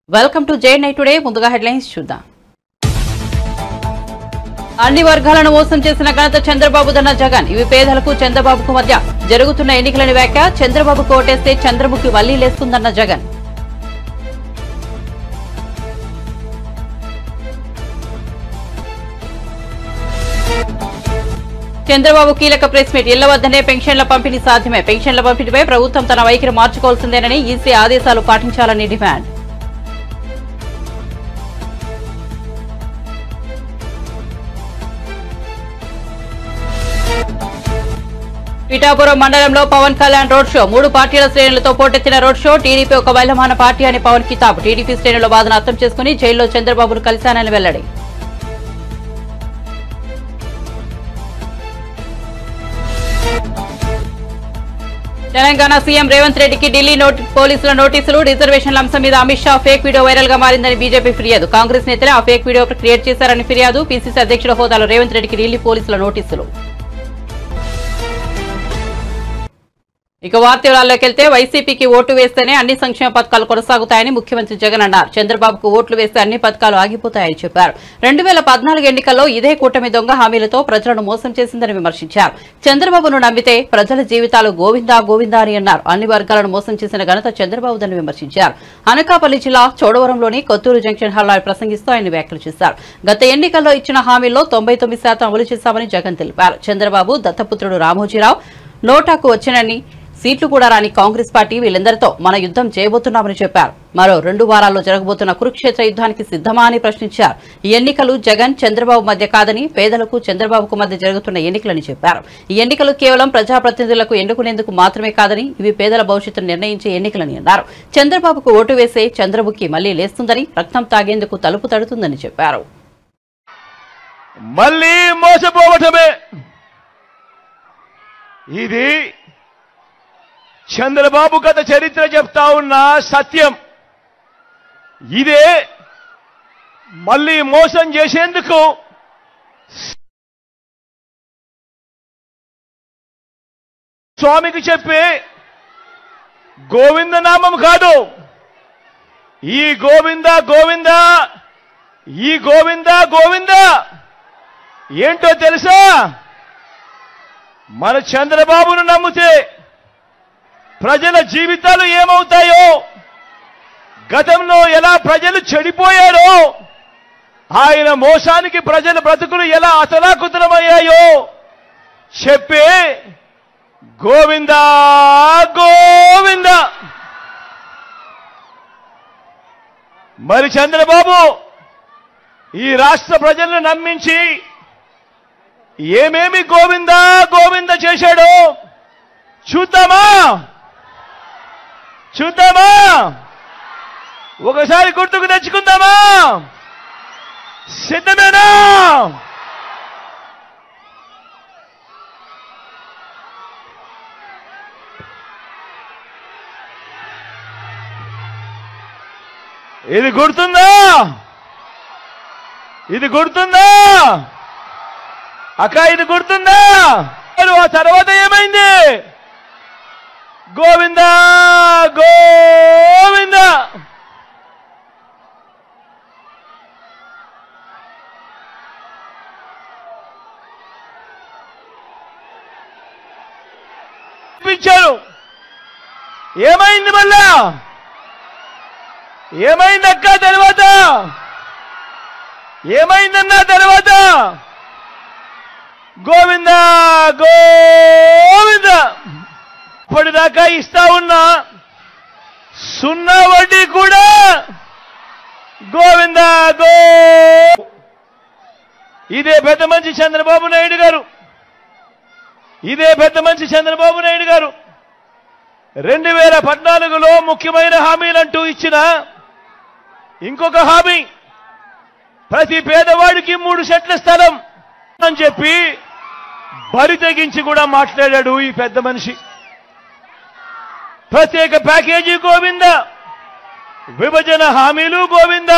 Welcome to J night today. ముందుగా headlines చూద్దాం. అన్ని వర్గాలను మోసం చేసిన ఘనత చంద్రబాబుదన్న జగన్. ఇవి పేదలకు చంద్రబాబుకు మధ్య జరుగుతున్న ఎన్నికలని వ్యాఖ్య. చంద్రబాబుకు ఓటేస్తే చంద్రముఖి మళ్లీ లేస్తుందన్న జగన్. చంద్రబాబు కీలక ప్రెస్ మీట్. ఇళ్ల వద్దనే పెన్షన్ల పంపిణీ సాధ్యమే. పెన్షన్ల పంపిణీపై ప్రభుత్వం తన వైఖరి మార్చుకోవాల్సిందేనని ఈసీ ఆదేశాలు పాటించాలని డిమాండ్. పిఠాపురం మండలంలో పవన్ కళ్యాణ్ రోడ్ షో. 3 పార్టీల శ్రేణులతో పోటెత్తిన రోడ్ షో. టీడీపీ ఒక బలమైన పార్టీ అని పవన్ కితాబ్. టీడీపీ శ్రేణుల బాధను అర్థం చేసుకుని జైల్లో చంద్రబాబును కలిశానని వెల్లడి. తెలంగాణ సీఎం రేవంత్ రెడ్డికి ఢిల్లీ పోలీసుల నోటీసులు. రిజర్వేషన్ల అంశం మీద Amit Shah fake video viral గా మారిందని బీజేపీ ఫిర్యాదు. కాంగ్రెస్ నేతలే ఆ ఫేక్ వీడియో క్రియేట్ చేశారని ఫిర్యాదు. పీసీసీ అధ్యక్షుల హోదాలో రేవంత్ రెడ్డికి ఢిల్లీ పోలీసుల నోటీసులు. ఇక వార్తల్లోకి వెళ్తే వైసీపీకి ఓటు వేస్తేనే అన్ని సంక్షేమ పథకాలు కొనసాగుతాయని ముఖ్యమంత్రి జగన్ అన్నారు. చంద్రబాబుకు ఓట్లు వేస్తే అన్ని పథకాలు ఆగిపోతాయని చెప్పారు. 2014 ఎన్నికల్లో ఇదే కూటమి దొంగ హామీలతో ప్రజలను మోసం చేసిందని విమర్శించారు. చంద్రబాబును నమ్మితే ప్రజల జీవితాలు గోవిందా గోవిందా అని అన్నారు. అన్ని వర్గాలను మోసం చేసిన ఘనత చంద్రబాబుదని విమర్శించారు. అనకాపల్లి జిల్లా చోడవరంలోని కొత్తూరు జంక్షన్ హాల్లో ప్రసంగిస్తూ ఆయన వ్యాఖ్యలు చేశారు. గత ఎన్నికల్లో ఇచ్చిన హామీల్లో 99% అమలు చేశామని జగన్ తెలిపారు. చంద్రబాబు దత్తపుత్రుడు రామోజీరావు నోటాకు వచ్చినని సీట్లు కూడా రాని కాంగ్రెస్ పార్టీ వీళ్ళందరితో మన యుద్ధం చేయబోతున్నామని చెప్పారు. మరో 2 వారాల్లో జరగబోతున్న కురుక్షేత్ర యుద్ధానికి సిద్ధమా అని ప్రశ్నించారు. ఈ ఎన్నికలు జగన్ చంద్రబాబు మధ్య కాదని పేదలకు చంద్రబాబుకు మధ్య జరుగుతున్న ఎన్నికలని చెప్పారు. ఈ ఎన్నికలు కేవలం ప్రజాప్రతినిధులకు ఎన్నుకునేందుకు మాత్రమే కాదని ఇవి పేదల భవిష్యత్తును నిర్ణయించే ఎన్నికలని అన్నారు. చంద్రబాబుకు ఓటు వేసే చంద్రముఖి మళ్లీ లేస్తుందని, రక్తం తాగేందుకు తలుపు తడుతుందని చెప్పారు. మళ్లీ మోసపోవటమే ఇది చంద్రబాబు గత చరిత్ర చెప్తా ఉన్న సత్యం. ఇదే మళ్లీ మోసం చేసేందుకు స్వామికి చెప్పే గోవింద నామం కాదు. ఈ గోవింద గోవింద ఈ గోవింద గోవింద ఏంటో తెలుసా? మన చంద్రబాబును నమ్మితే ప్రజల జీవితాలు ఏమవుతాయో, గతంలో ఎలా ప్రజలు చెడిపోయారో, ఆయన మోసానికి ప్రజల బ్రతుకులు ఎలా అతలాకుతలమయ్యాయో చెప్పే గోవింద గోవింద. మరి చంద్రబాబు ఈ రాష్ట్ర ప్రజలను నమ్మించి ఏమేమి గోవింద గోవింద చేశాడో చూద్దామా? ఒకసారి గుర్తుకు తెచ్చుకుందామా? సిద్ధమేనా? ఇది గుర్తుందా? అక్క ఇది గుర్తుందా? ఆ తర్వాత ఏమైంది? గోవింద గోవింద. ఏమైంది మళ్ళా? ఏమైందక్క తర్వాత? ఏమైందన్నా తర్వాత? గోవింద గోవింద. ఇప్పటిదాకా ఇస్తా ఉన్నా 0 వడ్డీ కూడా గోవింద గో. ఇదే పెద్ద మంచి చంద్రబాబు నాయుడు గారు 2014లో ముఖ్యమైన హామీలంటూ ఇచ్చిన ఇంకొక హామీ, ప్రతి పేదవాడికి 3 సెంట్ల స్థలం అని చెప్పి బరి తెగించి కూడా మాట్లాడాడు ఈ పెద్ద మనిషి. ప్రత్యేక ప్యాకేజీ గోవింద, విభజన హామీలు గోవింద,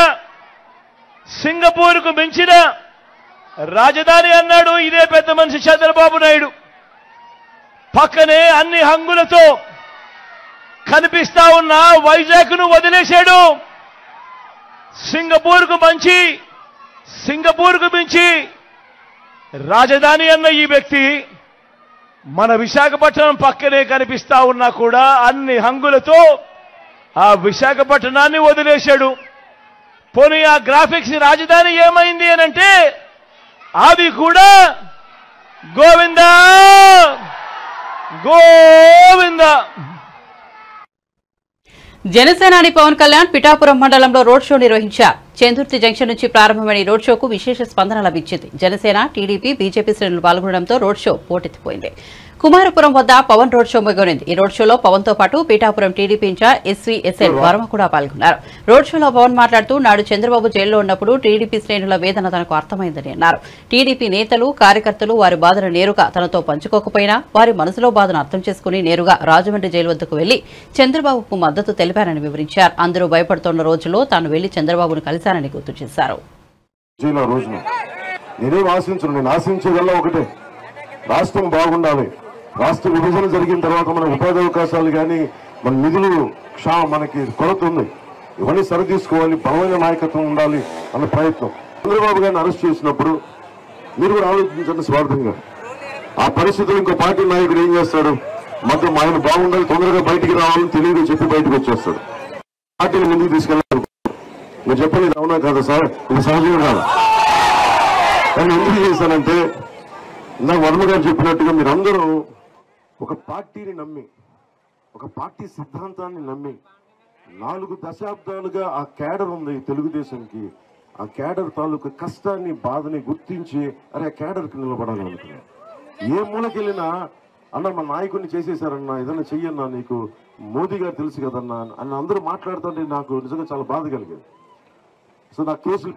సింగపూర్కు మించిన రాజధాని అన్నాడు ఇదే పెద్ద మనిషి చంద్రబాబు నాయుడు. పక్కనే అన్ని హంగులతో కనిపిస్తా ఉన్న వైజాగ్ను వదిలేశాడు సింగపూర్కు మించి రాజధాని అన్న ఈ వ్యక్తి మన విశాఖపట్నం పక్కనే కనిపిస్తా ఉన్నా కూడా అన్ని హంగులతో ఆ విశాఖపట్నాన్ని వదిలేశాడు. పోనీ ఆ గ్రాఫిక్స్ రాజధాని ఏమైంది అనంటే అది కూడా గోవిందా గోవిందా. జనసేనాని పవన్ కళ్యాణ్ పిఠాపురం మండలంలో రోడ్ షో నిర్వహించారు. చందుర్తి జంక్షన్ నుంచి ప్రారంభమైన ఈ రోడ్ షోకు విశేష స్పందన లభించింది. జనసేన, టీడీపీ, బీజేపీ శ్రేణులు పాల్గొనడంతో రోడ్ షో పోటెత్తిపోయింది. కుమారపురం వద్ద పవన్ రోడ్ షో మొదలైంది. ఈ రోడ్ షోలో పవన్ తో పాటు పిఠాపురం టీడీపీ ఇన్ఛార్జ్ ఎస్వీఎస్ఎల్ వర్మ కూడా పాల్గొన్నారు. రోడ్ షోలో పవన్ మాట్లాడుతూ నాడు చంద్రబాబు జైల్లో ఉన్నప్పుడు టీడీపీ శ్రేణుల వేదన తనకు అర్థమైందని అన్నారు. టీడీపీ నేతలు, కార్యకర్తలు వారి బాధను నేరుగా తనతో పంచుకోకపోయినా వారి మనసులో బాధను అర్థం చేసుకుని నేరుగా రాజమండ్రి జైలు వద్దకు వెళ్లి చంద్రబాబుకు మద్దతు తెలిపారని వివరించారు. అందరూ భయపడుతున్న రోజుల్లో తాను వెళ్లి చంద్రబాబును కలిశారని గుర్తు చేశారు. రాష్ట్రం బాగుండాలి. రాష్ట్ర విభజన జరిగిన తర్వాత మన ఉపాధి అవకాశాలు కానీ మన నిధులు మనకి కొరత ఉంది. ఇవన్నీ సరితీసుకోవాలి, బలమైన నాయకత్వం ఉండాలి అన్న ప్రయత్నం. చంద్రబాబు గారిని అరెస్ట్ చేసినప్పుడు మీరు కూడా ఆలోచించండి స్వార్థంగా. ఆ పరిస్థితులు ఇంకో పార్టీ నాయకుడు ఏం చేస్తాడు? మొత్తం ఆయన బాగుండాలి, తొందరగా బయటికి రావాలని తెలియదు చెప్పి బయటకు వచ్చేస్తాడు. పార్టీని ముందుకు తీసుకెళ్ళాలి. నేను చెప్పండి, ఇది అవునా కాదా సార్? ఇది సహజం కాదు. కానీ ఎందుకు చేశానంటే నాకు వర్మ గారు చెప్పినట్టుగా మీరందరూ ఒక పార్టీని నమ్మి, ఒక పార్టీ సిద్ధాంతాన్ని నమ్మి 4 దశాబ్దాలుగా ఆ క్యాడర్ ఉంది తెలుగుదేశంకి. ఆ క్యాడర్ తాలూకు కష్టాన్ని, బాధని గుర్తించి అరే ఆ క్యాడర్కి నిలబడాలి అనుకున్నాను. ఏ మూలకెళ్ళినా అన్న మా నాయకుడిని చేసేశారన్నా, ఏదైనా చెయ్యన్నా, నీకు మోదీ గారు తెలుసు కదన్నా అని అందరూ మాట్లాడుతుంటే నాకు నిజంగా చాలా బాధ కలిగేది. సో నాకు కేసులు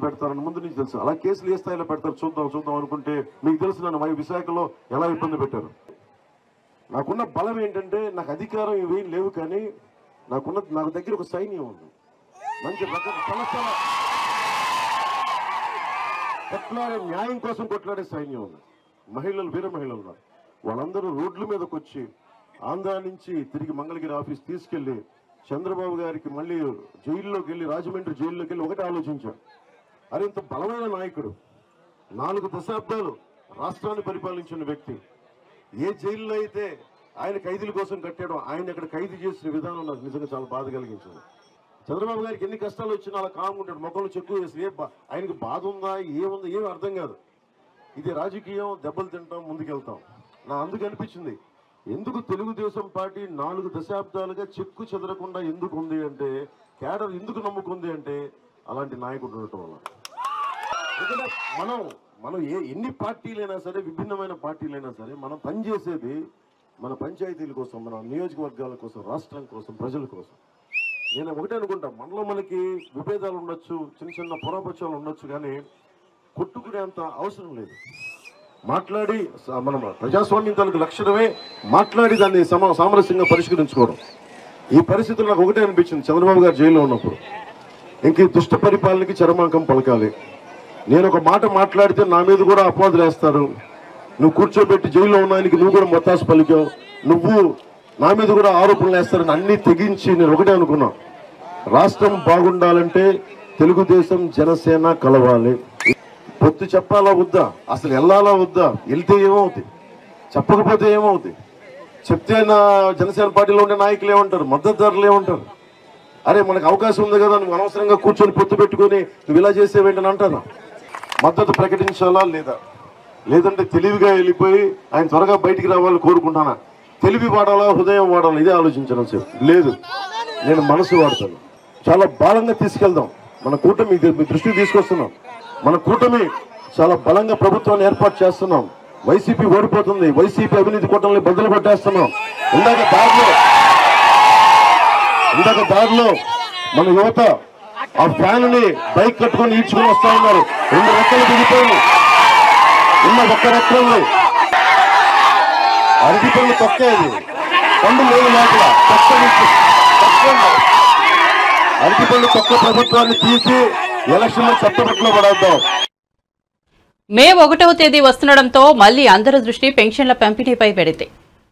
పెడతారని ముందు నుంచి తెలుసు. అలా కేసులు ఏ స్థాయిలో పెడతారు చూద్దాం అనుకుంటే మీకు తెలుసు నన్ను విశాఖలో ఎలా ఇబ్బంది పెట్టారు. నాకున్న బలం ఏంటంటే నాకు అధికారం ఇవేం లేవు, కానీ నాకు దగ్గర ఒక సైన్యం ఉంది. మంచి కొట్లాడే, న్యాయం కోసం కొట్లాడే సైన్యం ఉంది. మహిళలు, వీర మహిళలు ఉన్నారు. వాళ్ళందరూ రోడ్ల మీదకి వచ్చి ఆంధ్ర నుంచి తిరిగి మంగళగిరి ఆఫీస్ తీసుకెళ్లి చంద్రబాబు గారికి మళ్ళీ జైల్లోకి వెళ్ళి, రాజమండ్రి జైల్లోకి వెళ్ళి ఒకటే ఆలోచించాడు. అరే ఇంత బలమైన నాయకుడు, 4 దశాబ్దాలు రాష్ట్రాన్ని పరిపాలించిన వ్యక్తి, ఏ జైల్లో అయితే ఆయన ఖైదీల కోసం కట్టాడో ఆయన అక్కడ ఖైదీ చేసిన విధానం నాకు నిజంగా చాలా బాధ కలిగించింది. చంద్రబాబు గారికి ఎన్ని కష్టాలు వచ్చినా అలా కామ్గా ఉంటాడు, మొక్కలు చెక్కు వేసి ఆయనకి బాధ ఉందా ఏముందా ఏమి అర్థం కాదు. ఇది రాజకీయం, దెబ్బలు తింటాం, ముందుకెళ్తాం. నా అందుకు అనిపించింది ఎందుకు తెలుగుదేశం పార్టీ 4 దశాబ్దాలుగా చెక్కు చెదరకుండా ఎందుకు ఉంది అంటే, క్యాడర్ ఎందుకు నమ్ముకుంది అంటే అలాంటి నాయకుడు ఉండటం వల్ల. ఎందుకంటే మనం ఎన్ని పార్టీలైనా సరే, విభిన్నమైన పార్టీలైనా సరే, మనం పనిచేసేది మన పంచాయతీల కోసం, మన నియోజకవర్గాల కోసం, రాష్ట్రం కోసం, ప్రజల కోసం. నేను ఒకటే అనుకుంటా, మనలో మనకి విభేదాలు ఉండొచ్చు, చిన్న పొరపక్షాలు ఉండొచ్చు, కానీ కొట్టుకునేంత అవసరం లేదు. మాట్లాడి మనం ప్రజాస్వామ్యం తనకు లక్షణమే మాట్లాడి దాన్ని సామరస్యంగా పరిష్కరించుకోవడం. ఈ పరిస్థితులు నాకు ఒకటే అనిపించింది చంద్రబాబు గారు జైల్లో ఉన్నప్పుడు. ఇంక దుష్ట పరిపాలనకి చరమాంకం పలకాలి. నేను ఒక మాట మాట్లాడితే నా మీద కూడా అపవాదులు వేస్తారు. నువ్వు కూర్చోబెట్టి జైల్లో ఉన్నానికి నువ్వు కూడా మొత్తాసు పలికావు, నువ్వు నా మీద కూడా ఆరోపణలు వేస్తారని అన్ని తెగించి నేను ఒకటే అనుకున్నా, రాష్ట్రం బాగుండాలంటే తెలుగుదేశం జనసేన కలవాలి. పొత్తు చెప్పాలా వద్దా, అసలు వెళ్ళాలా వద్దా, వెళ్తే ఏమవుతుంది, చెప్పకపోతే ఏమవుతుంది, చెప్తే నా జనసేన పార్టీలో ఉండే నాయకులు ఏమంటారు, మద్దతుదారులు ఏమంటారు, అరే మనకు అవకాశం ఉంది కదా నువ్వు అనవసరంగా కూర్చొని పొత్తు పెట్టుకొని నువ్వు ఇలా చేసేవేంటని అంటారా. మద్దతు ప్రకటించాలా లేదంటే తెలివిగా వెళ్ళిపోయి ఆయన త్వరగా బయటికి రావాలని కోరుకుంటానా, తెలివి వాడాలా హృదయం వాడాలా, ఇదే ఆలోచించడం సేపు లేదు. నేను మనసు వాడతాను. చాలా బలంగా తీసుకెళ్దాం. మన కూటమి మీ దృష్టికి తీసుకొస్తున్నాం. మన కూటమి చాలా బలంగా ప్రభుత్వాన్ని ఏర్పాటు చేస్తున్నాం. వైసీపీ ఓడిపోతుంది, వైసీపీ అవినీతి కూటమిని బదులు పట్టేస్తున్నాం. ఇందాక దారిలో మన యువత ఆ ఫ్యాన్ ని బైక్ కట్టుకొని ఈడ్చుకుని వస్తా ఉన్నారు. 2 రెక్కలు దిగిపోయి ఉన్న ఒక్క రెక్కల్ని అరటి పళ్ళు తొక్కేది, పండు లేదు లోపల అరటి పళ్ళు తొక్క ప్రభుత్వాన్ని తీసి ఎలక్షన్ చట్టబట్టలో పడేద్దాం. మే 1వ తేదీ వస్తుండటంతో మళ్లీ అందరి దృష్టి పెన్షన్ల పంపిణీపై పెడితే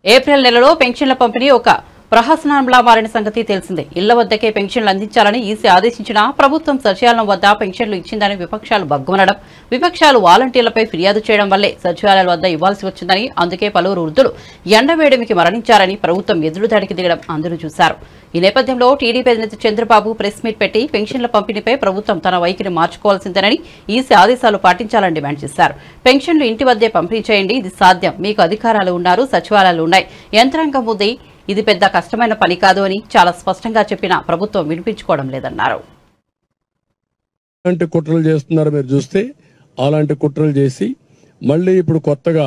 ఏప్రిల్ నెలలో పెన్షన్ల పంపిణీ ఒక ప్రహసనంలా మారిన సంగతి తెలిసిందే. ఇళ్ల వద్దకే పెన్షన్లు అందించాలని ఈసీ ఆదేశించినా ప్రభుత్వం సచివాలయం వద్ద పెన్షన్లు ఇచ్చిందని విపక్షాలు బగ్గుమనడం, విపక్షాలు వాలంటీర్లపై ఫిర్యాదు చేయడం వల్లే సచివాలయాల వద్ద ఇవ్వాల్సి వచ్చిందని, అందుకే పలువురు వృద్ధులు ఎండవేడిమికి మరణించారని ప్రభుత్వం ఎదురుదాడికి దిగడం అందరూ చూశారు. ఈ నేపథ్యంలో టీడీపీ అధినేత చంద్రబాబు ప్రెస్ మీట్ పెట్టి పెన్షన్ల పంపిణీపై ప్రభుత్వం తన వైఖరి మార్చుకోవాల్సిందేనని, ఈసీ ఆదేశాలు పాటించాలని డిమాండ్ చేశారు. పెన్షన్లు ఇంటి వద్దే పంపిణీ చేయండి, ఇది సాధ్యం, మీకు అధికారాలు ఉన్నారు, సచివాలయాలు ఉన్నాయి, యంత్రాంగం ఉంది, ఇది పెద్ద కష్టమైన పని కాదు అని చాలా స్పష్టంగా చెప్పినా ప్రభుత్వం వినిపించుకోవడం లేదన్నారు. అలాంటి కుట్రలు చేస్తున్నారు మీరు చూస్తే. అలాంటి కుట్రలు చేసి మళ్ళీ ఇప్పుడు కొత్తగా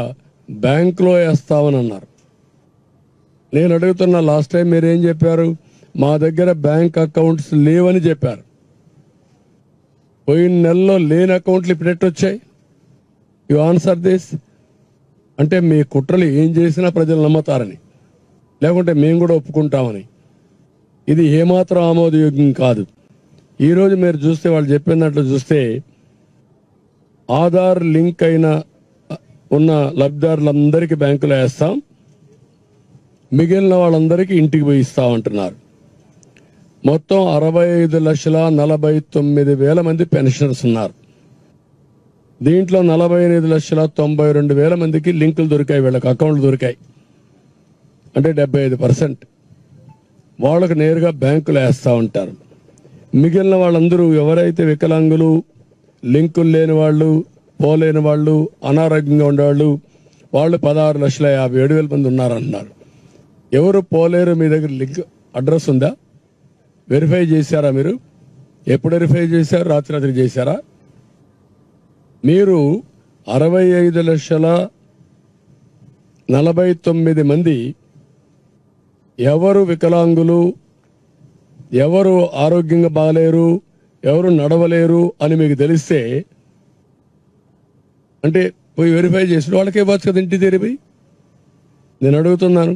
బ్యాంకులో వేస్తామని అన్నారు. నేను అడుగుతున్నా, లాస్ట్ టైం మీరేం చెప్పారు? మా దగ్గర బ్యాంక్ అకౌంట్స్ లేవని చెప్పారు. పోయిన నెలలో లేని అకౌంట్లు ఇప్పుడు ఎట్టొచ్చాయి? You answer this. అంటే మీ కుట్రలు ఏం చేసినా ప్రజలు నమ్ముతారని, లేకుంటే మేము కూడా ఒప్పుకుంటామని. ఇది ఏమాత్రం ఆమోదయోగ్యం కాదు. ఈరోజు మీరు చూస్తే వాళ్ళు చెప్పినట్లు చూస్తే ఆధార్ లింక్ అయిన ఉన్న లబ్ధిదారులందరికీ బ్యాంకులో వేస్తాం, మిగిలిన వాళ్ళందరికీ ఇంటికి పోయి ఇస్తామంటున్నారు. మొత్తం 65,49,000 మంది పెన్షనర్స్ ఉన్నారు. దీంట్లో 48,92,000 మందికి లింకులు దొరికాయి, వీళ్ళకి అకౌంట్లు దొరికాయి. అంటే 75% వాళ్ళకు నేరుగా బ్యాంకులు వేస్తూ ఉంటారు. మిగిలిన వాళ్ళందరూ ఎవరైతే వికలాంగులు, లింకులు లేని వాళ్ళు, పోలేని వాళ్ళు, అనారోగ్యంగా ఉండేవాళ్ళు, వాళ్ళు 16,57,000 మంది ఉన్నారంటున్నారు. ఎవరు పోలేరు? మీ దగ్గర లింక్ అడ్రస్ ఉందా? వెరిఫై చేశారా మీరు? ఎప్పుడు వెరిఫై చేశారు? రాత్రి చేశారా? మీరు 65,49,000 మంది ఎవరు వికలాంగులు, ఎవరు ఆరోగ్యంగా బాగలేరు, ఎవరు నడవలేరు అని మీకు తెలిస్తే అంటే పోయి వెరిఫై చేసిన వాళ్ళకే ఇవ్వచ్చు కదా ఇంటి తెరిపి. నేను అడుగుతున్నాను,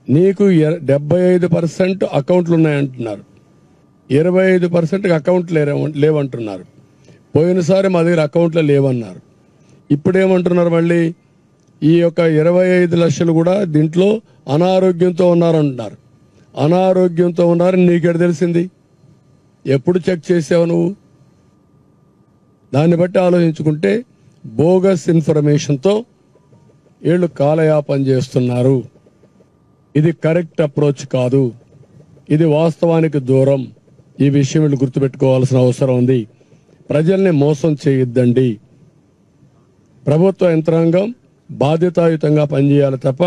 నీకు 75% అకౌంట్లు ఉన్నాయంటున్నారు, 25% అకౌంట్లు లేవంటున్నారు. పోయినసారి మా దగ్గర అకౌంట్లు లేవన్నారు. ఇప్పుడేమంటున్నారు మళ్ళీ? ఈ యొక్క 25 లక్షలు కూడా దీంట్లో అనారోగ్యంతో ఉన్నారంటున్నారు. అనారోగ్యంతో ఉన్నారని నీకెడ తెలిసింది? ఎప్పుడు చెక్ చేసావు నువ్వు? దాన్ని బట్టి ఆలోచించుకుంటే బోగస్ ఇన్ఫర్మేషన్తో వీళ్ళు కాలయాపన చేస్తున్నారు. ఇది కరెక్ట్ అప్రోచ్ కాదు, ఇది వాస్తవానికి దూరం. ఈ విషయం వీళ్ళు గుర్తుపెట్టుకోవాల్సిన అవసరం ఉంది. ప్రజల్ని మోసం చేయొద్దండి. ప్రభుత్వ యంత్రాంగం బాధ్యతాయుతంగా పనిచేయాలి తప్ప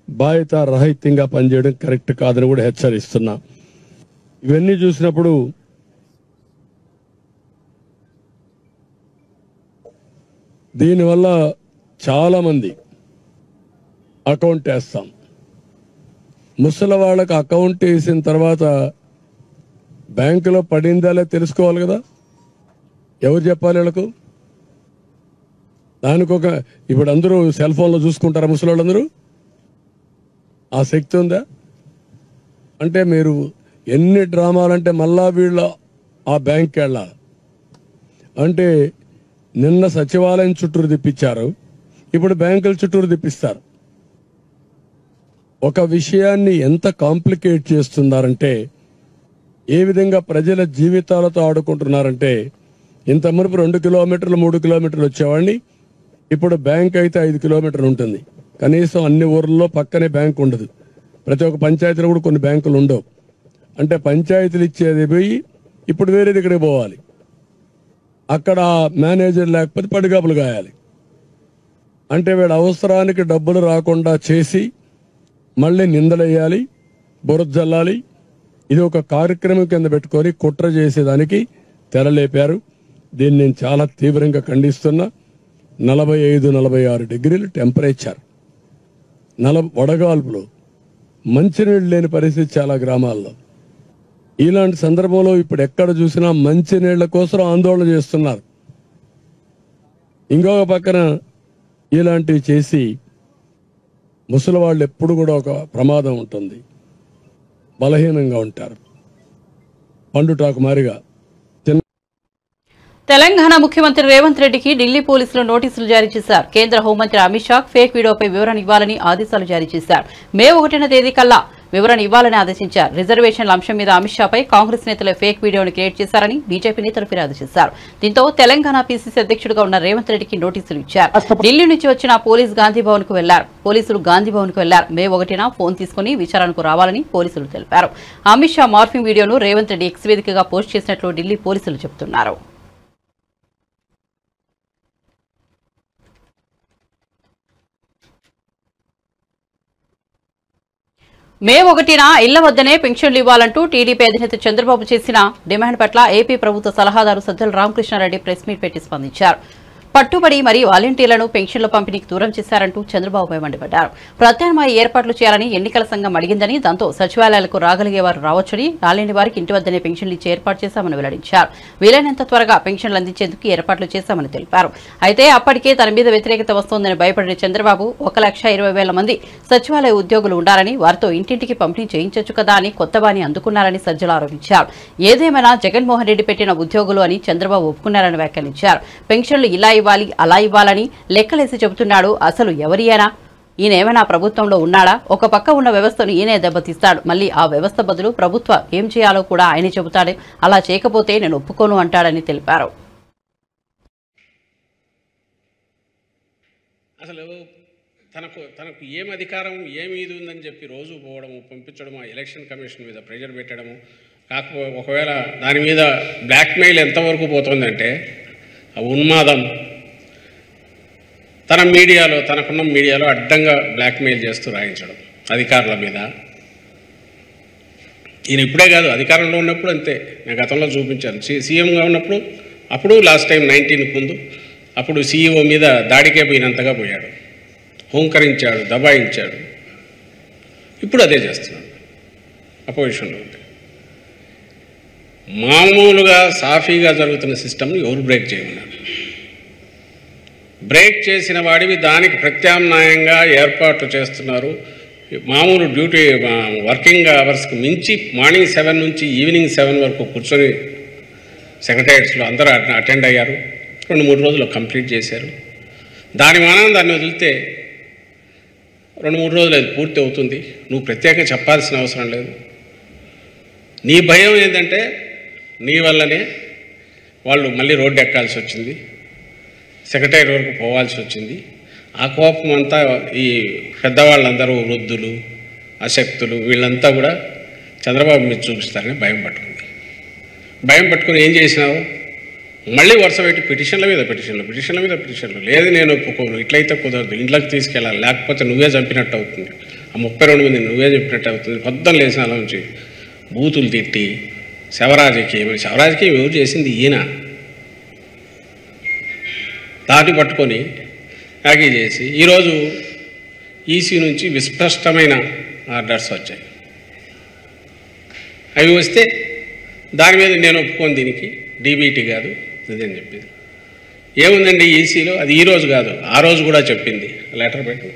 బాధ్యత రహితంగా పనిచేయడం కరెక్ట్ కాదని కూడా హెచ్చరిస్తున్నా. ఇవన్నీ చూసినప్పుడు దీనివల్ల చాలా మంది అకౌంట్ వేస్తాం. ముసలి వాళ్ళకి అకౌంట్ వేసిన తర్వాత బ్యాంకులో పడిందా లేదా తెలుసుకోవాలి కదా. ఎవరు చెప్పాలి వీళ్ళకు? దానికి ఇప్పుడు అందరూ సెల్ ఫోన్లో చూసుకుంటారా ముసలి వాళ్ళందరూ? ఆ శక్తి ఉందా? అంటే మీరు ఎన్ని డ్రామాలంటే మళ్ళా వీళ్ళు ఆ బ్యాంక్కి వెళ్ళాలి. అంటే నిన్న సచివాలయం చుట్టూరు తిప్పించారు, ఇప్పుడు బ్యాంకుల చుట్టూరు తిప్పిస్తారు. ఒక విషయాన్ని ఎంత కాంప్లికేట్ చేస్తున్నారంటే, ఏ విధంగా ప్రజల జీవితాలతో ఆడుకుంటున్నారంటే, ఇంత మునుపు 2 కిలోమీటర్లు 3 కిలోమీటర్లు వచ్చేవాడిని, ఇప్పుడు బ్యాంక్ అయితే 5 కిలోమీటర్లు ఉంటుంది. కనీసం అన్ని ఊర్లలో పక్కనే బ్యాంక్ ఉండదు. ప్రతి ఒక్క పంచాయతీలో కూడా కొన్ని బ్యాంకులు ఉండవు. అంటే పంచాయతీలు ఇచ్చేది పోయి ఇప్పుడు వేరే దగ్గరికి పోవాలి. అక్కడ మేనేజర్ లేకపోతే పడిగాపులు గాయాలి. అంటే వీళ్ళ అవసరానికి డబ్బులు రాకుండా చేసి మళ్ళీ నిందలేయాలి, బురద జల్లాలి. ఇది ఒక కార్యక్రమం కింద పెట్టుకొని కుట్ర చేసేదానికి తెరలేపారు. దీన్ని నేను చాలా తీవ్రంగా ఖండిస్తున్నా. 45-46 డిగ్రీలు టెంపరేచర్, వడగాల్పులు, మంచినీళ్ళు లేని పరిస్థితి చాలా గ్రామాల్లో. ఇలాంటి సందర్భంలో ఇప్పుడు ఎక్కడ చూసినా మంచినీళ్ల కోసం ఆందోళన చేస్తున్నారు. ఇంకొక పక్కన ఇలాంటివి చేసి ముసలి వాళ్ళు ఎప్పుడు కూడా ఒక ప్రమాదం ఉంటుంది, బలహీనంగా ఉంటారు, పండుటాకు మారిగా. తెలంగాణ ముఖ్యమంత్రి రేవంత్ రెడ్డికి ఢిల్లీ పోలీసులు నోటీసులు జారీ చేశారు. కేంద్ర హోంమంత్రి అమిత్ షా ఫేక్ వీడియోపై వివరణ ఇవ్వాలని ఆదేశాలు జారీ చేశారు. మే 1వ తేదీ కల్లా వివరణ ఇవ్వాలని ఆదేశించారు. రిజర్వేషన్ల అంశం మీద అమిత్ షాపై కాంగ్రెస్ నేతలు ఫేక్ వీడియోను క్రియేట్ చేశారని బీజేపీ నేతలు ఫిర్యాదు చేశారు. దీంతో తెలంగాణ పీసీసీ అధ్యక్షుడిగా ఉన్న రేవంత్ రెడ్డికి నోటీసులు ఇచ్చారు. ఢిల్లీ నుంచి వచ్చిన పోలీసులు గాంధీ భవన్ కు వెళ్లారు. మే 1న ఫోన్ తీసుకుని విచారణకు రావాలని పోలీసులు తెలిపారు. అమిత్ షా మార్ఫింగ్ వీడియోను రేవంత్ రెడ్డి ఎక్స్ వేదికగా పోస్ట్ చేసినట్లు ఢిల్లీ పోలీసులు చెబుతున్నారు. మే 1న ఇళ్ల వద్దనే పెన్షన్లు ఇవ్వాలంటూ టీడీపీ అధినేత చంద్రబాబు చేసిన డిమాండ్ పట్ల ఏపీ ప్రభుత్వ సలహాదారు సజ్జల రామకృష్ణారెడ్డి ప్రెస్ మీట్ పెట్టి స్పందించారు. పట్టుబడి మరియు వాలంటీర్లను పెన్షన్ల పంపిణీకి దూరం చేశారంటూ చంద్రబాబుపై మండిపడ్డారు. ప్రత్యామ్నాయ ఏర్పాట్లు చేయాలని ఎన్నికల సంఘం అడిగిందని, దాంతో సచివాలయాలకు రాగలిగేవారు రావచ్చని, రాలేని వారికి ఇంటి వద్దనే పెన్షన్లు ఇచ్చే ఏర్పాటు చేశామని వెల్లడించారు. వీలైనంత త్వరగా పెన్షన్లు అందించేందుకు ఏర్పాట్లు చేశామని తెలిపారు. అయితే అప్పటికే తన మీద వ్యతిరేకత వస్తోందని భయపడిన చంద్రబాబు 1,20,000 మంది సచివాలయ ఉద్యోగులు ఉండాలని, వారితో ఇంటింటికి పంపిణీ చేయించొచ్చు కదా అని కొత్త బాని అందుకున్నారని సజ్జల ఆరోపించారు. ఏదేమైనా జగన్మోహన్ రెడ్డి పెట్టిన ఉద్యోగులు అని చంద్రబాబు ఒప్పుకున్నారని వ్యాఖ్యానించారు. పెన్షన్లు ఇలా ఇవ్వాలి, అలా ఇవ్వాలని లెక్కలేసి చెబుతున్నాడు. అసలు ఎవరియనా? ఈయనేమైనా ప్రభుత్వంలో ఉన్నాడా? ఒక పక్క ఉన్న వ్యవస్థను ఈయనే దెబ్బతీస్తాడు. మళ్ళీ ఆ వ్యవస్థ బదులు ప్రభుత్వం ఏం చేయాలో కూడా ఆయనే చెబుతాడు. అలా చేయకపోతే నేను ఒప్పుకోను అంటాడని తెలిపారు. అసలు తనకు ఏం అధికారం ఏమి ఇది ఉందని చెప్పి రోజు పోవడము, పంపించడము, ఎలక్షన్ కమిషన్ మీద ప్రెషర్ పెట్టడము, కాకపోతే ఒకవేళ దాని మీద బ్లాక్మెయిల్ ఎంతవరకు పోతుందంటే ఆ ఉన్మాదం తనకున్న మీడియాలో అడ్డంగా బ్లాక్మెయిల్ చేస్తూ రాయించడం అధికారుల మీద. ఈయన ఇప్పుడే కాదు, అధికారంలో ఉన్నప్పుడు అంతే. నేను గతంలో చూపించాను. సీఎంగా ఉన్నప్పుడు, అప్పుడు లాస్ట్ టైం 19కి ముందు, అప్పుడు సీఈఓ మీద దాడికే పోయినంతగా పోయాడు, హోంకరించాడు, దబాయించాడు. ఇప్పుడు అదే చేస్తున్నాడు అపోజిషన్లో ఉంటే. మామూలుగా సాఫీగా జరుగుతున్న సిస్టమ్ని ఎవరు బ్రేక్ చేయమన్నారు? బ్రేక్ చేసిన వాడివి దానికి ప్రత్యామ్నాయంగా ఏర్పాట్లు చేస్తున్నారు. మామూలు డ్యూటీ వర్కింగ్ అవర్స్కి మించి మార్నింగ్ 7 నుంచి ఈవినింగ్ 7 వరకు కూర్చొని సెక్రటేరియట్స్లో అందరూ అటెండ్ అయ్యారు. 2-3 రోజులు కంప్లీట్ చేశారు. దాని మానం దాన్ని వదిలితే 2-3 రోజులు అది పూర్తి అవుతుంది. నువ్వు ప్రత్యేకంగా చెప్పాల్సిన అవసరం లేదు. నీ భయం ఏంటంటే నీ వల్లనే వాళ్ళు మళ్ళీ రోడ్డు ఎక్కాల్సి వచ్చింది, సెక్రటరీ వరకు పోవాల్సి వచ్చింది. ఆ కోపం అంతా ఈ పెద్దవాళ్ళందరూ, వృద్ధులు, అశక్తులు, వీళ్ళంతా కూడా చంద్రబాబు మీద చూపిస్తారని భయం పట్టుకుని ఏం చేసినావు? మళ్ళీ వరుస పెట్టి పిటిషన్ల మీద పిటిషన్లు. లేదు నేను ఒప్పుకోను, ఇట్లయితే కుదరదు, ఇంట్లోకి తీసుకెళ్ళాలి, లేకపోతే నువ్వే చంపినట్టు అవుతుంది, ఆ 32 మంది నువ్వే చంపినట్టు అవుతుంది. పొద్దున లేచిన అలా నుంచి బూతులు తిట్టి శవరాజకీయం ఎవరు చేసింది? ఈయన. దాన్ని పట్టుకొని యాగీ చేసి ఈరోజు ఈసీ నుంచి విస్పష్టమైన ఆర్డర్స్ వచ్చాయి. అవి వస్తే దాని మీద నేను ఒప్పుకోను, దీనికి డీబీటీ కాదు ఇదని చెప్పింది. ఏముందండి ఈసీలో? అది ఈరోజు కాదు, ఆ రోజు కూడా చెప్పింది. లెటర్ పెట్టు.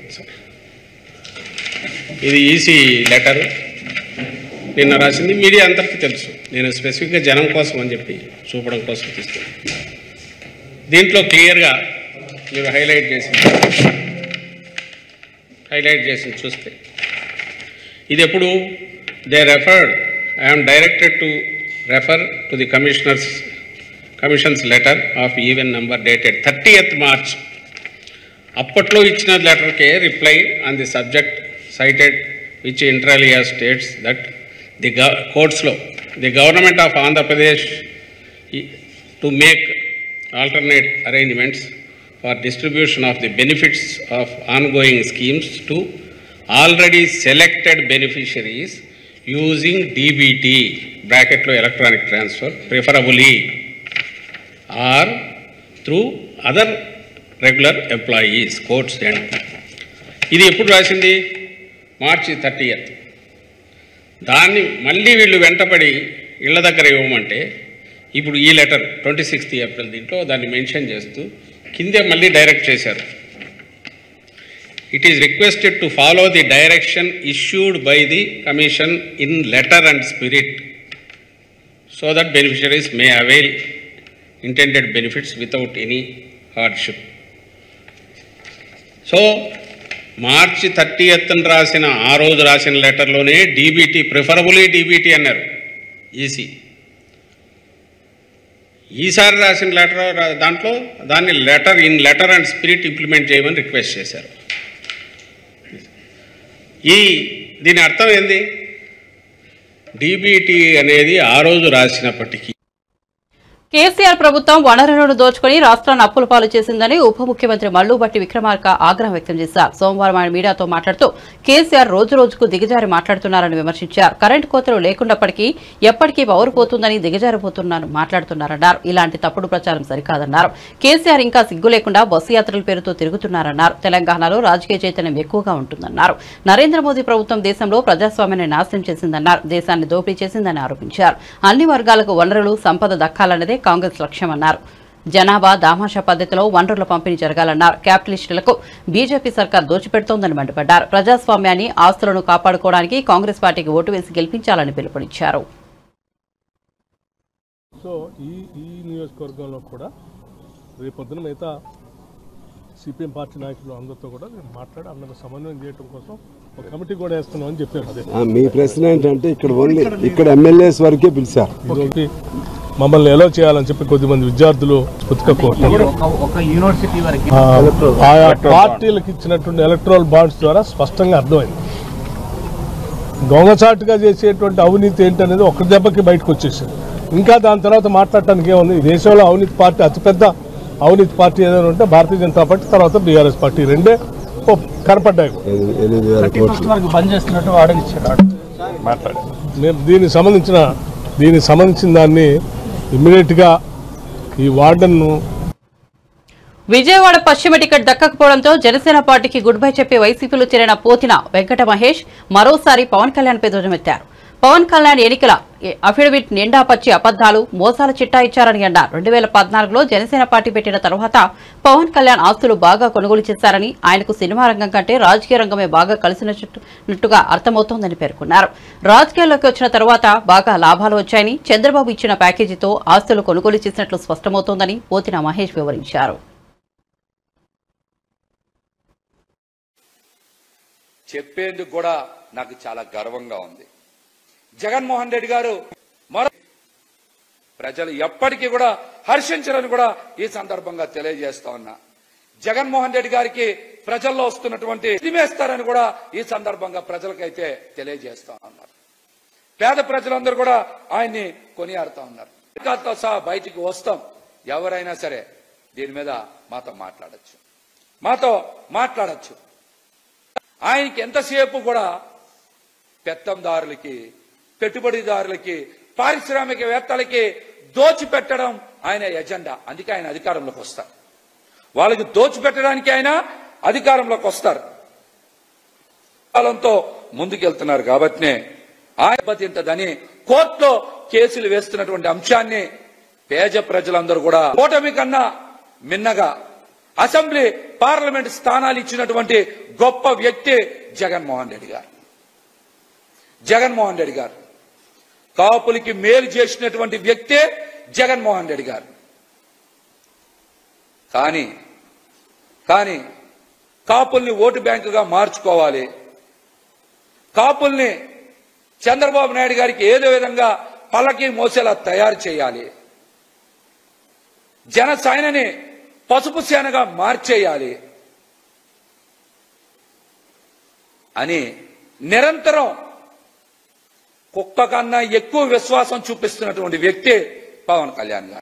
ఇది ఈసీ లెటరు, నిన్న రాసింది. మీడియా అందరికీ తెలుసు. నేను స్పెసిఫిక్గా జనం కోసం అని చెప్పి చూపడం కోసం తీసుకున్నాను. దీంట్లో క్లియర్గా మీరు హైలైట్ చేసి చూస్తే ఇది ఎప్పుడు I am directed to refer to the commission's letter of even number dated 30th March. అప్పట్లో ఇచ్చిన లెటర్కే reply on the subject cited which inter alia states that the కోర్ట్స్లో the government of Andhra Pradesh to make alternate arrangements for distribution of the benefits of ongoing schemes to already selected beneficiaries using DBT bracket lo electronic transfer preferably or through other regular employees courts and ఇది ఎప్పుడు రాసింది? March 30th. దాన్ని మళ్ళీ వీళ్ళు వెంటపడి ఇళ్ల దగ్గర ఇవ్వమంటే ఇప్పుడు ఈ లెటర్ 26th April దీంట్లో దాన్ని మెన్షన్ చేస్తూ కిందే మళ్ళీ డైరెక్ట్ చేశారు. It is requested to follow the direction issued by the commission in letter and spirit so that beneficiaries may avail intended benefits without any hardship. So మార్చి 30న రాసిన ఆ రోజు రాసిన లెటర్లోనే డీబీటీ ప్రిఫరబుల్లీ డీబీటీ అన్నారు ఈసీ. ఈసారి రాసిన లెటర్ దాంట్లో దాన్ని లెటర్ అండ్ స్పిరిట్ ఇంప్లిమెంట్ చేయమని రిక్వెస్ట్ చేశారు. దీని అర్థం ఏంది? డీబీటీ అనేది ఆ రోజు రాసినప్పటికీ కేసీఆర్ ప్రభుత్వం వనరులను దోచుకుని రాష్ట్రాన్ని అప్పుల పాలు చేసిందని ఉప ముఖ్యమంత్రి మల్లుబట్టి విక్రమార్క ఆగ్రహం వ్యక్తం చేశారు. సోమవారం ఆయన మీడియాతో మాట్లాడుతూ కేసీఆర్ రోజు రోజుకు దిగజారి మాట్లాడుతున్నారని విమర్శించారు. కరెంటు కోతలు లేకున్నప్పటికీ ఎప్పటికీ పవర్ పోతుందని మాట్లాడుతున్నారన్నారు. ఇలాంటి తప్పుడు ప్రచారం సరికాదన్నారు. కేసీఆర్ ఇంకా సిగ్గు లేకుండా బస్సు యాత్రల పేరుతో తిరుగుతున్నారన్నారు. తెలంగాణలో రాజకీయ చైతన్యం ఎక్కువగా ఉంటుందన్నారు. నరేంద్ర మోదీ ప్రభుత్వం దేశంలో ప్రజాస్వామ్యాన్ని నాశనం చేసిందన్నారు. దేశాన్ని దోపిడీ చేసిందని ఆరోపించారు. అన్ని వర్గాలకు వనరులు సంపద దక్కాలన్నదే కాంగ్రెస్ లక్ష్యమన్నారు. జనాభా దామాషా పద్ధతిలో వనరుల పంపిణీ జరగాలన్నారు. క్యాపిటలిస్టులకు బీజేపీ సర్కార్ దోచిపెడుతోందని మండిపడ్డారు. ప్రజాస్వామ్యాన్ని ఆస్తులను కాపాడుకోవడానికి కాంగ్రెస్ పార్టీకి ఓటు వేసి గెలిపించాలని పిలుపునిచ్చారు. సో ఈ నియోజకవర్గంలో కూడా రేపొద్దున మిగతా సిపిఎం పార్టీ నాయకులు అందరితో కూడా నేను మాట్లాడి అందరూ సమన్వయం చేయడం కోసం ఒక కమిటీ కూడా వేస్తున్నాం అని చెప్పారు. మీ ప్రశ్న ఏంటంటే ఇక్కడ ఎమ్మెల్యేస్ వరకే పిలిచారు. మమ్మల్ని ఎలా చేయాలని చెప్పి కొద్దిమంది విద్యార్థులు ఆయా పార్టీలకు ఇచ్చినటువంటి ఎలక్ట్రల్ బాండ్స్ ద్వారా స్పష్టంగా అర్థమైంది. దొంగచాటుగా చేసేటువంటి అవినీతి ఏంటనేది ఒక దెబ్బకి బయటకు వచ్చేసింది. ఇంకా దాని తర్వాత మాట్లాడటానికి ఏముంది? ఈ దేశంలో అవినీతి పార్టీ అతిపెద్ద అవినీతి పార్టీ ఏదైనా ఉంటే భారతీయ జనతా పార్టీ, తర్వాత బీఆర్ఎస్ పార్టీ, రెండే కనపడ్డాయి. మేము దీనికి సంబంధించిన దాన్ని ఇమ్మీడియట్ గా ఈ వార్డన్ను విజయవాడ పశ్చిమ టికెట్ దక్కకపోవడంతో జనసేన పార్టీకి గుడ్ బై చెప్పి వైసీపీలో చేరిన పోతిన వెంకట మహేష్ మరోసారి పవన్ కళ్యాణ్ పై ధ్వజమెత్తారు. పవన్ కళ్యాణ్ ఎన్నికల అఫిడవిట్ నిండా పచ్చి అబద్దాలు, మోసాల చిట్టా ఇచ్చారని అన్నారు. 2014లో జనసేన పార్టీ పెట్టిన తర్వాత పవన్ కళ్యాణ్ ఆస్తులు బాగా కొనుగోలు చేశారని, ఆయనకు సినిమా రంగం కంటే రాజకీయ రంగమే బాగా కలిసినట్టుగా అర్థమవుతోందని పేర్కొన్నారు. రాజకీయాల్లోకి వచ్చిన తర్వాత బాగా లాభాలు వచ్చాయని, చంద్రబాబు ఇచ్చిన ప్యాకేజీతో ఆస్తులు కొనుగోలు చేసినట్లు స్పష్టమవుతోందని పోతిన మహేష్ వివరించారు. చెప్పేందుకు కూడా నాకు చాలా గర్వంగా ఉంది. జగన్మోహన్ రెడ్డి గారు ప్రజలు ఎప్పటికీ కూడా హర్షించరని కూడా ఈ సందర్భంగా తెలియజేస్తా ఉన్నా. జగన్మోహన్ రెడ్డి గారికి ప్రజల్లో వస్తున్నటువంటి తిమేస్తారని కూడా ఈ సందర్భంగా ప్రజలకైతే తెలియజేస్తా ఉన్నారు. పేద ప్రజలందరూ కూడా ఆయన్ని కొనియాడుతా ఉన్నారు. తో సహా బయటికి వస్తాం. ఎవరైనా సరే దీని మీద మాతో మాట్లాడచ్చు. ఆయనకి ఎంతసేపు కూడా పెత్తందారులకి, పెట్టుబడిదారులకి, పారిశ్రామికవేత్తలకి దోచిపెట్టడం ఆయన ఎజెండా. అందుకే ఆయన అధికారంలోకి వస్తారు. వాళ్ళకి దోచిపెట్టడానికి ఆయన అధికారంలోకి వస్తారు. కాలంతో ముందుకెళ్తున్నారు కాబట్టినే ఆయన బతింతదని కోర్టులో కేసులు వేస్తున్నటువంటి అంశాన్ని పేద ప్రజలందరూ కూడా ఓటమి కన్నా మిన్నగా అసెంబ్లీ, పార్లమెంట్ స్థానాలు ఇచ్చినటువంటి గొప్ప వ్యక్తి జగన్మోహన్ రెడ్డి గారు. జగన్మోహన్ రెడ్డి గారు కాపులకి మేలు చేసినటువంటి వ్యక్తే జగన్మోహన్ రెడ్డి గారు. కానీ కాపుల్ని ఓటు బ్యాంకుగా మార్చుకోవాలి, కాపుల్ని చంద్రబాబు నాయుడు గారికి ఏదో విధంగా పల్లకి మోసేలా తయారు చేయాలి, జనసేనని పసుపు సేనగా మార్చేయాలి అని నిరంతరం కుక్క కన్నా ఎక్కువ విశ్వాసం చూపిస్తున్నటువంటి వ్యక్తి పవన్ కళ్యాణ్ గారు.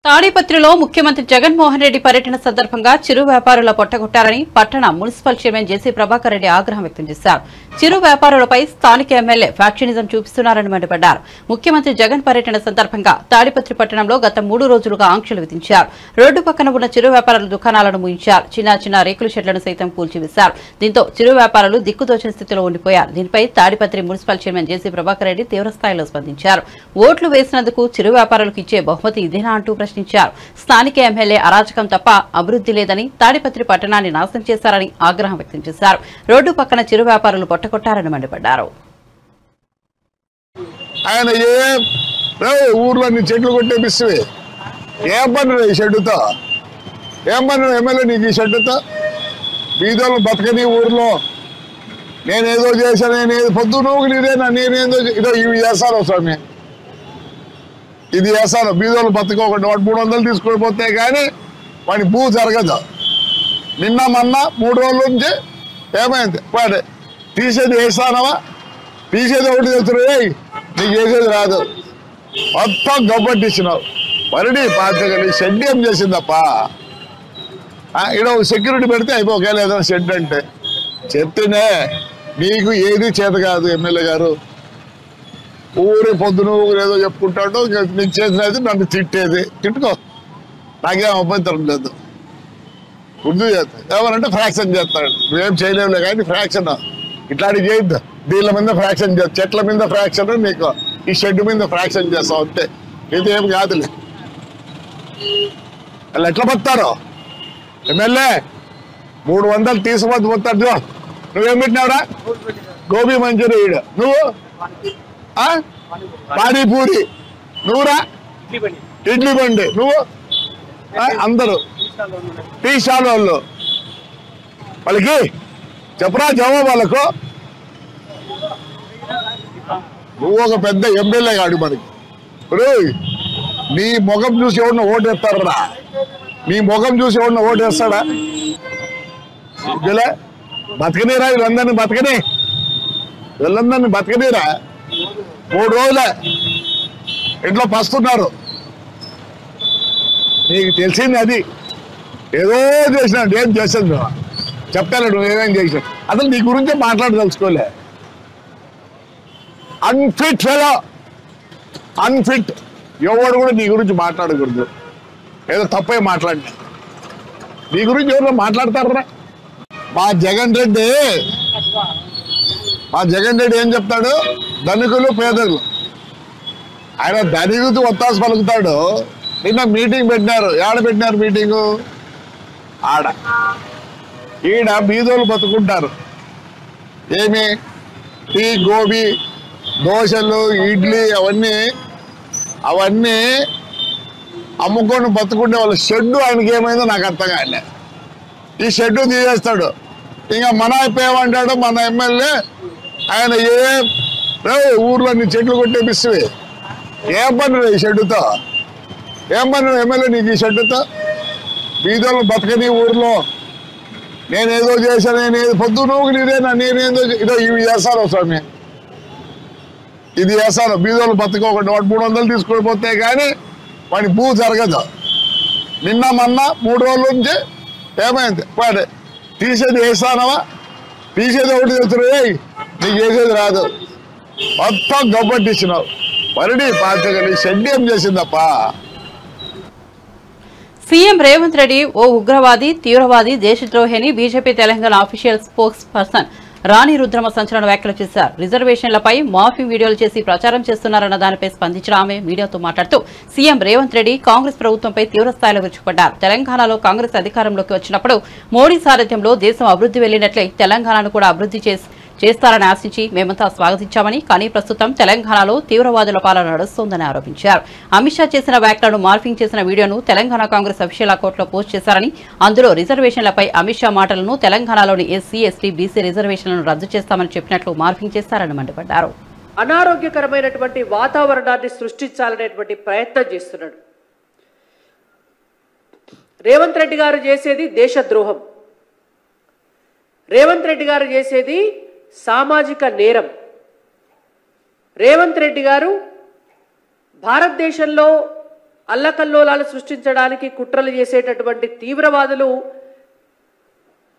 తాడిపత్రిలో ముఖ్యమంత్రి జగన్మోహన్ రెడ్డి పర్యటన సందర్భంగా చిరు వ్యాపారుల పొట్టగొట్టారని పట్టణ మున్సిపల్ చైర్మన్ జేసీ ప్రభాకర్ రెడ్డి ఆగ్రహం వ్యక్తం చేశారు. చిరు వ్యాపారులపై స్థానిక ఎమ్మెల్యే ఫ్యాక్షనిజం చూపిస్తున్నారని మండిపడ్డారు. ముఖ్యమంత్రి జగన్ పర్యటన సందర్భంగా తాడిపత్రి పట్టణంలో గత 3 రోజులుగా ఆంక్షలు విధించారు. రోడ్డు పక్కన ఉన్న చిరు వ్యాపారుల దుకాణాలను మూయించారు. చిన్న రేకుల షెడ్లను సైతం కూల్చివేశారు. దీంతో చిరు వ్యాపారులు దిక్కుదోచిన స్థితిలో ఉండిపోయారు. దీనిపై తాడిపత్రి మున్సిపల్ చైర్మన్ జేసీ ప్రభాకర్ రెడ్డి తీవ్రస్థాయిలో స్పందించారు. ఓట్లు వేసినందుకు చిరు వ్యాపారులకు ఇచ్చే బహుమతి ఇదేనా అంటూ ప్రశ్నించారు. స్థానిక ఎమ్మెల్యే అరాచకం తప్ప అభివృద్ధి లేదని, తాడిపత్రి పట్టణాన్ని నాశనం చేశారని ఆగ్రహం వ్యక్తం చేశారు. రోడ్డు పక్కన చిరు వ్యాపారులు పొట్టకొట్టారని మండిపడ్డారు. ఆయన ఊర్లో చెట్లు కొట్టేపిస్తే ఏం పని ఈ షెడ్డుతో? ఏం పని ఎమ్మెల్యే నీకు ఈ షెడ్డుతో? బీదోళ్ళు బతకని ఊర్లో నేనేదో చేశాను, నేనేదో పొద్దు నువ్వు నీదేనా, నేనేదో ఇదో ఇవి చేస్తాను స్వామి, ఇది చేస్తాను. బీదోళ్ళు బతకోకుండా వాడు 300 తీసుకొని పోతే కానీ వాడి భూ జరగదు. నిన్న మొన్న 3 రోజుల నుంచి ఏమైంది, వాడు తీసేది వేస్తానవా, తీసేది ఒకటి తెలుస్తున్నాయి, నీకు వేసేది రాదు, మొత్తం గబ్బట్టిచ్చినావు. మరిడి పాతగలి షెడ్ ఏం చేసిందప్ప, ఇక్కడ సెక్యూరిటీ పెడితే అయిపోకేలేదు ఏదైనా షెడ్ అంటే చెప్తేనే నీకు ఏది చేత కాదు. ఎమ్మెల్యే గారు ఊరి పొద్దున ఏదో చెప్పుకుంటాడు, నీకు చేసినది నన్ను తిట్టేది, తిట్టుకో, నాకేం అభ్యంతరం లేదు. గుర్తు చేస్తాడు ఏమనంటే ఫ్రాక్షన్ చేస్తాడు, నువ్వేం చేయలేవులే కానీ ఫ్రాక్షన్ ఇట్లాంటివి చేయొద్దు. దీళ్ళ మీద ఫ్రాక్షన్ చేస్తా, చెట్ల మీద ఫ్రాక్షన్, నీకు ఈ షెడ్ మీద ఫ్రాక్షన్ చేస్తావు అంతే, ఇది ఏం కాదులే. వాళ్ళు ఎట్లా పోతారు ఎమ్మెల్యే 300 తీసుకుపోతే పోతాడు. నువ్వేం పెట్టినావురా, గోబీ మంచూరియా, నువ్వు పానీపూరి, నువ్వురా ఇడ్లీ బండి, నువ్వు అందరూ టీ స్టాల్ వాళ్ళు, వాళ్ళకి చెప్పరా జవాబు వాళ్ళకు. నువ్వు ఒక పెద్ద ఎమ్మెల్యే కాడు మనకి. నీ ముఖం చూసి ఎవరిన ఓటేస్తారా, నీ ముఖం చూసి ఎవరిన ఓటేస్తాడా? బతకనీరా వీళ్ళందరినీ, వీళ్ళందరినీ బతకనీరా. 3 రోజులే ఇంట్లో పస్తున్నారు. నీకు తెలిసింది అది, ఏదో చేసినాడు, ఏం చేసాను నువ్వు చెప్తాను, నువ్వేమేం చేసావు అసలు నీ గురించే మాట్లాడదలుచుకోలే. Unfit fellow, unfit. ఎవడు కూడా నీ గురించి మాట్లాడకూడదు, ఏదో తప్పే మాట్లాడినా. నీ గురించి ఎవరు మాట్లాడతారా? మా జగన్ రెడ్డి ఏం చెప్తాడు, ధనికులు పేదలు, ఆయన ధనికుతూ ఒత్తాసు పలుకుతాడు. నిన్న మీటింగ్ పెట్టినారు, ఏడ పెట్టినారు మీటింగు, ఆడ. ఈడ బీదోళ్ళు బతుకుంటారు, ఏమి టీ, గోబీ, దోశలు, ఇడ్లీ అవన్నీ అమ్ముకొని బతుకుంటే వాళ్ళ షెడ్డు ఆయనకి ఏమైందో నాకు అర్థం కాలే. ఈ షెడ్డు తీసేస్తాడు. ఇంకా మన అయిపోయామంటాడు మన ఎమ్మెల్యే. ఆయన ఊర్లో నీ చెట్లు కొట్టేపిస్తువి, ఏం పని ఈ షెడ్డుతో, ఏం పని ఎమ్మెల్యే నీకు ఈ షెడ్డుతో? బీదోళ్ళు బతకని ఊర్లో నేనేదో చేశాను, నేనేదో పొద్దు నువ్వు నీదేనా, నేనేదో ఇదో ఇవి చేస్తాను స్వామి, ఇది చేస్తాను. బీదోళ్ళు బతకోకుండా వాడు 300 తీసుకొని పోతే కానీ వాడి భూ జరగదు. నిన్న మొన్న 3 రోజుల నుంచి ఏమైంది, వాడు తీసేది వేస్తానవా, తీసేది ఒకటి తెలుస్తున్నాయి, నీకు వేసేది రాదు, మొత్తం గబ్బట్టిచ్చినావు. మరిడి పాతగలి షెడ్ ఏం చేసిందప్ప. సీఎం రేవంత్ రెడ్డి ఓ ఉగ్రవాది, తీవ్రవాది, దేశద్రోహి అని BJP Telangana official spokesperson Rani Rudrama సంచలన వ్యాఖ్యలు చేశారు. రిజర్వేషన్లపై మార్ఫింగ్ వీడియోలు చేసి ప్రచారం చేస్తున్నారన్న దానిపై స్పందించిన ఆమె మీడియాతో మాట్లాడుతూ సీఎం రేవంత్ రెడ్డి కాంగ్రెస్ ప్రభుత్వంపై తీవ్రస్థాయిలో విరుచుకుపడ్డారు. తెలంగాణలో కాంగ్రెస్ అధికారంలోకి వచ్చినప్పుడు మోడీ సారథ్యంలో దేశం అభివృద్ధి వెళ్లినట్లే తెలంగాణను కూడా అభివృద్ధి చేస్తారని ఆశించి మేమంతా స్వాగతించామని, కానీ ప్రస్తుతం తెలంగాణలో తీవ్రవాదుల పాలన నడుస్తోందని ఆరోపించారు. అమిత్ షా చేసిన వ్యాఖ్యలను మార్ఫింగ్ చేసిన వీడియోను తెలంగాణ కాంగ్రెస్ అఫీషియల్ అకౌంట్లో పోస్ట్ చేశారని, అందులో రిజర్వేషన్లపై అమిత్ షా మాటలను తెలంగాణలోని ఎస్సీ, ఎస్టీ, బీసీ రిజర్వేషన్లను రద్దు చేస్తామని చెప్పినట్లు మార్ఫింగ్ చేశారని మండిపడ్డారు. అనారోగ్యకరమైనటువంటి వాతావరణాన్ని సృష్టించాలనేటువంటి ప్రయత్నం చేస్తున్నాడు రేవంత్ రెడ్డి గారు. చేసేది దేశద్రోహం. రేవంత్ రెడ్డి గారు చేసేది సామాజిక నేరం. రేవంత్ రెడ్డి గారు భారతదేశంలో అల్లకల్లోలాలు సృష్టించడానికి కుట్రలు చేసేటటువంటి తీవ్రవాదులు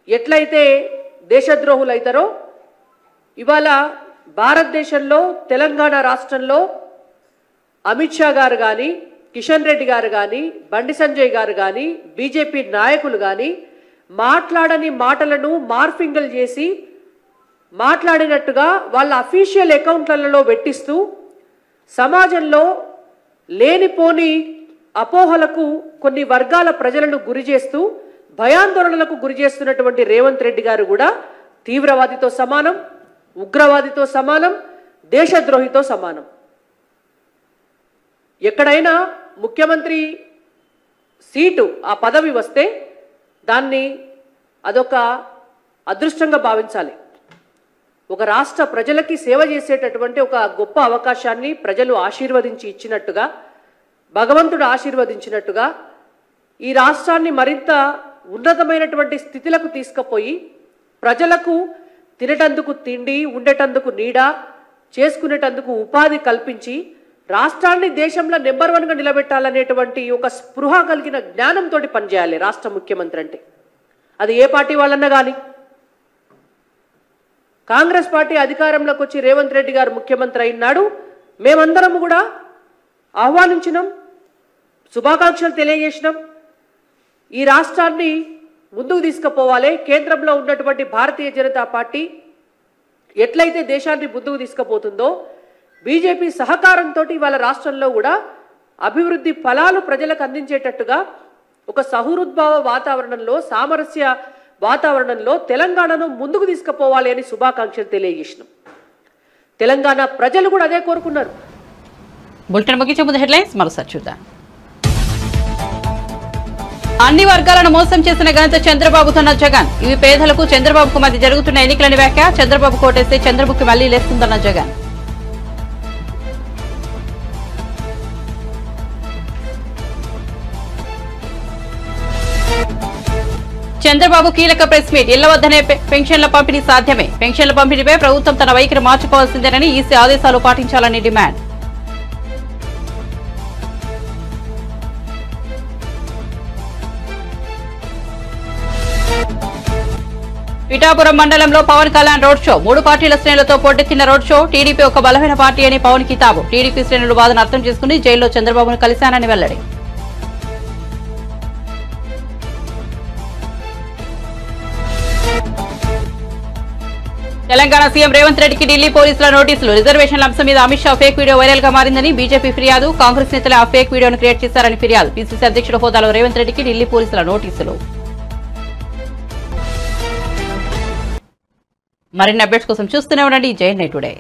ఎట్లయితే దేశద్రోహులు అవుతారో, ఇవాళ భారతదేశంలో తెలంగాణ రాష్ట్రంలో అమిత్ షా గారు కానీ, కిషన్ రెడ్డి గారు కానీ, బండి సంజయ్ గారు కానీ, బీజేపీ నాయకులు కానీ మాట్లాడని మాటలను మార్ఫింగ్లు చేసి మాట్లాడినట్టుగా వాళ్ళ అఫీషియల్ అకౌంట్లలో పెట్టిస్తూ సమాజంలో లేనిపోని అపోహలకు కొన్ని వర్గాల ప్రజలను గురి చేస్తూ భయాందోళనలకు గురి చేస్తున్నటువంటి రేవంత్ రెడ్డి గారు కూడా తీవ్రవాదితో సమానం, ఉగ్రవాదితో సమానం, దేశద్రోహితో సమానం. ఎక్కడైనా ముఖ్యమంత్రి సీటు, ఆ పదవి వస్తే దాన్ని అదొక అదృష్టంగా భావించాలి. ఒక రాష్ట్ర ప్రజలకి సేవ చేసేటటువంటి ఒక గొప్ప అవకాశాన్ని ప్రజలు ఆశీర్వదించి ఇచ్చినట్టుగా, భగవంతుడు ఆశీర్వదించినట్టుగా ఈ రాష్ట్రాన్ని మరింత ఉన్నతమైనటువంటి స్థితిలకు తీసుకుపోయి ప్రజలకు తినేటందుకు తిండి, ఉండేటందుకు నీడ, చేసుకునేటందుకు ఉపాధి కల్పించి రాష్ట్రాన్ని దేశంలో నెంబర్ 1గా నిలబెట్టాలనేటువంటి ఒక స్పృహ కలిగిన జ్ఞానంతో పనిచేయాలి రాష్ట్ర ముఖ్యమంత్రి అంటే. అది ఏ పార్టీ వాళ్ళన్నా కానీ. కాంగ్రెస్ పార్టీ అధికారంలోకి వచ్చి రేవంత్ రెడ్డి గారు ముఖ్యమంత్రి అయినాడు, మేమందరం కూడా ఆహ్వానించినాం, శుభాకాంక్షలు తెలియజేసినాం. ఈ రాష్ట్రాన్ని ముందుకు తీసుకుపోవాలి, కేంద్రంలో ఉన్నటువంటి భారతీయ జనతా పార్టీ ఎట్లయితే దేశాన్ని ముందుకు తీసుకుపోతుందో బీజేపీ సహకారంతో ఇవాళ రాష్ట్రంలో కూడా అభివృద్ధి ఫలాలు ప్రజలకు అందించేటట్టుగా ఒక సహృద్భావ వాతావరణంలో, సామరస్య వాతావరణంలో తెలంగాణను ముందుకు తీసుకుపోవాలి అని శుభాకాంక్షలు తెలియజేసినాం. తెలంగాణ ప్రజలు కూడా అదే కోరుకున్నారు. బులెటిన్ ముగించే ముందు హెడ్లైన్స్ మరోసారి చూద్దాం. అన్ని వర్గాలను మోసం చేసిన ఘనత చంద్రబాబుతోన్న జగన్. ఇవి పేదలకు చంద్రబాబుకు మధ్య జరుగుతున్న ఎన్నికలని వ్యాఖ్య. చంద్రబాబు కోటేస్తే చంద్రబాబుకి మళ్లీ లేస్తుందన్న జగన్. చంద్రబాబు కీలక ప్రెస్ మీట్. ఇళ్ల వద్దనే పెన్షన్ల పంపిణీ సాధ్యమే. పెన్షన్ల పంపిణీపై ప్రభుత్వం తన వైఖరి మార్చుకోవాల్సిందేనని ఈసీ ఆదేశాలు పాటించాలని డిమాండ్. పిఠాపురం మండలంలో పవన్ కళ్యాణ్ రోడ్ షో. 3 పార్టీల శ్రేణులతో పోటెత్తిన రోడ్ షో. టీడీపీ ఒక బలమైన పార్టీ అని పవన్ కితాబు. టీడీపీ శ్రేణులు వాదన అర్థం చేసుకుని జైల్లో చంద్రబాబును కలిశానని వెల్లడి. తెలంగాణ సీఎం రేవంత్ రెడ్డికి ఢిల్లీ పోలీసుల నోటీసులు. రిజర్వేషన్ల అంశం మీద Amit Shah fake video viral గా మారిందని బీజేపీ ఫిర్యాదు. కాంగ్రెస్ నేతలు ఆ ఫేక్ వీడియోను క్రియేట్ చేశారని ఫిర్యాదు. పీసీసీ అధ్యక్షుల హోదాలో రేవంత్ రెడ్డికి ఢిల్లీ పోలీసుల నోటీసులు. మరిన్ని అప్డేట్స్ కోసం చూస్తూనే ఉండండి జై టుడే.